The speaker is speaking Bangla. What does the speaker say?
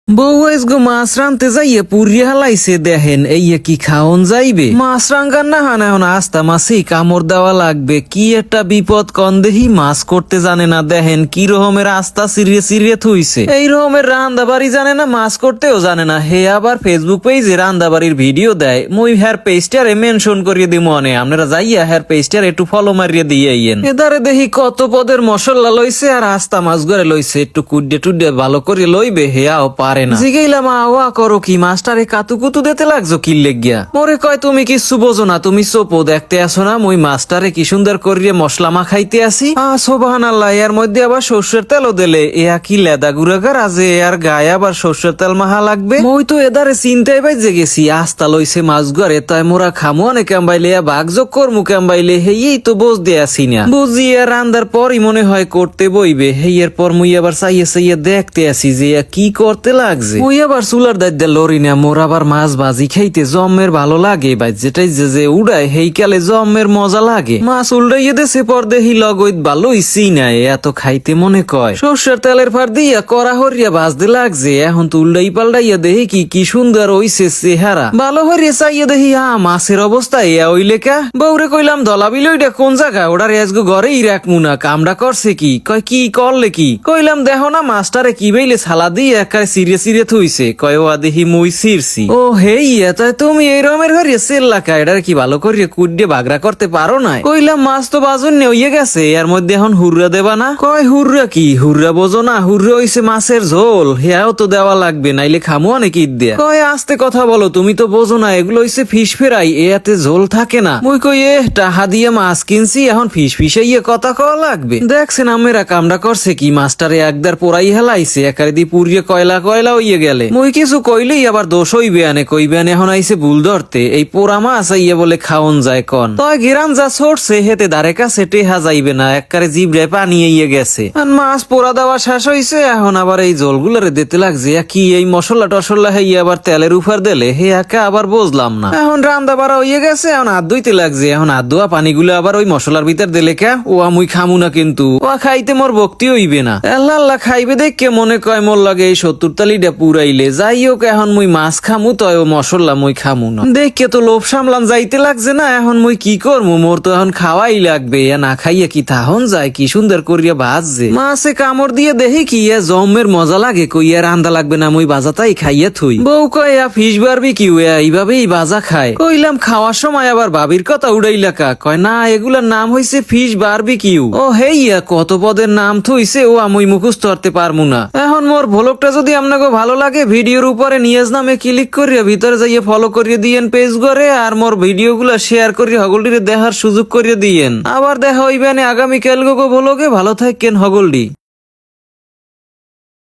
বউ আজগো মাছ রানতে যাইয়ে পুরিয়ে হালাইছে দেখেন এই কি খাওন যাইবে মাছ রাঙ্গার না হান এখন আস্তা মাছেই কামড় দেওয়া লাগবে কি একটা বিপদ কন দেহি মাছ করতে জানে না দেখেন কি রকমের আস্তা সিরিয়ে সিরিয়ে থুইছে এই রকমের রান্দা বাড়ি জানে না মাছ করতেও জানে না হে আবার ফেসবুক পেজে রান্দা বাড়ির ভিডিও দেয় মুই হেয়ার পেজটারে মেনশন করিয়ে দিব মনে আপনারা যাইয়া হেয়ার পেজটার একটু ফলো মারিয়ে দিয়ে আইয়েন এদারে দেখি কত পদের মশলা লইছে আর আস্তা মাছ গড়ে লইছে একটু কুড্ডে টুড্ডে ভালো করে লইবে হেয়াও পারে জিগাইলাম আওয়া করো কি মাস্টারে কাতুকুতু দিতে লাগছো কি লেগিয়া মোরে কয় তুমি কিছু বোঝো না তুমি সোপো দেখতে আসো না মুই মাস্টারে কি সুন্দর করিয়ে মশলা মাখাইতে আসি সুবহানাল্লাহ এর মধ্যে আবার সর্ষের তেলও দিলে এয়া কি লেদা গুড়াগার আজে এর গায়ে আবার সর্ষের তেল মাহা লাগবে মই তো এদারে চিন্তায় বাইজে গেছি আস্তা লইছে মাছ গড়ে তাই মোরা খামো অনেক কামবাইলে বাঘযোগ করমু কামবাইলে হেই তো বোঝ দিয়ে আসি না বুঝিয়ে রান্দার পরই মনে হয় করতে বইবে হেয়ের পর মুই আবার চাইয়ে চাইয়ে দেখতে আসি যে কি করতে লাগছে মুই আবার চুলার দায়িত্ব লরি না মোর আবার মাছ ভাজি খাইতে জমের ভালো লাগে ভাই যেটাই যে উড়ায় হেই কালে জমের মজা লাগে মাছ উল্টাইয়ে দেশে পর দেহি লগইত ভালোই নাই এত খাইতে মনে কয় সর্ষের তেলের ফার দিয়া কড়া হরিয়া ভাজতে লাগছে এখন তো উল্টাই পাল্টাইয়া দেহি কি সুন্দর হইছে চেহারা ভালো হরিয়া চাইয়া দেহি মাছের অবস্থা ইয়া ওই লেখা বউরে কইলাম দলাবিল ওইটা কোন জায়গা ওটার আজগো ঘরেই রাখমু না কামড়া করছে কি কয় কি করলে কি কইলাম দেখো না মাছটারে কি বেইলে সালা দিয়ে একারে সিরিয়ে সিরিয়ে থুইছে কয় ওয়া দেহি মুই সিরছি ও হেই তাই তুমি এই রমের ঘরে সেল্লা কায়ডার কি ভালো করিয়ে কুড্ডে বাগড়া করতে পারো না কইলাম মাছ তো বাজুন হইয়ে গেছে এর মধ্যে এখন হুররা দেবা না কয় হুররা কি হুররা বোঝো না হুররা হইছে মাছের ঝোল হেয়াও তো দেওয়া লাগবে নাইলে খামো অনেক ঈদ দেয়া কয় আস্তে কথা বলো তুমি তো বোঝো না এগুলো হইছে ফিশ ফ্রাই এতে ঝোল থাকে না মুই কই টাহা দিয়ে মাছ কিনছি এখন ফিশ ফিশাইয়ে কথা কওয়া লাগবে দেখছেন আমেরা কামড়া করছে কি মাছটারে একদার পোড়াই হেলাইছে একারে দি পুরিয়ে কয়লা কয়লা হইয়ে গেলে মুই কিছু কইলেই আবার দোষ হইবে আনে কইবে এখন আইসে ভুল ধরতে এই পোড়া মাছ আইয়ে বলে খাওন যায় কন তয় গিরান যা ছড়ছে হেতে দারে কাছে টেহা যাইবে না এককারে জিবরে পানি ইয়ে গেছে আর মাছ পোড়া দেওয়া শেষ হইছে এখন আবার এই জলগুলারে দিতে লাগছে কি এই মশলা টসলা হেই আবার তেলের উপর দিলে হে একা আবার বুঝলাম না এখন রান্দা বাড়া হইয়ে গেছে এখন হাত ধুইতে লাগছে এখন হাত ধোয়া পানিগুলো আবার ওই মশলার ভিতর দিলে কে ও মুই খামু না কিন্তু ও খাইতে মোর ভক্তি হইবে না আল্লাহ আল্লাহ খাইবে দেখে মনে কয় মোর লাগে এই 70 তালিটা পুরাইলে যাই হোক এখন মুই মাছ খামু তয় মশলা মুই খামু না দেখে তো লোভ সামলান যাইতে লাগছে না এখন মুই কি করমু মোর তো এখন খাওয়াই লাগবে না খাইয়া কি থাহন যায় কি সুন্দর করিয়া ভাজছে মাছে কামড় দিয়ে দেখি কি জমের মজা লাগে কইয়া রান্দা লাগবে না মুই বাজাতাই খাইয়া থুই বউ কয় ফিশ বারবি কি এইভাবেই বাজা খায় কইলাম খাওয়ার সময় আবার ভাবির কথা উড়াইলা কা কয় না এগুলার নাম হইছে ফিশ বারবি কিউ ও হেইয়া কত পদের নাম থইছে ও আমি মুখস্থ করতে পারমু না এখন মোর ভ্লগটা যদি আপনাকে ভালো লাগে ভিডিওর উপরে নিয়াজ নামে ক্লিক করিয়া ভিতরে যাইয়ে ফলো করিয়ে দিয়েন পেজ করে আর মোর ভিডিও গুলা শেয়ার করিয়ে হগলটিরে দেখার সুযোগ করিয়ে দিয়েন আবার দেখা হইবে আগামীকাল গো ভ্লগে ভালো থাকেন হগলডি।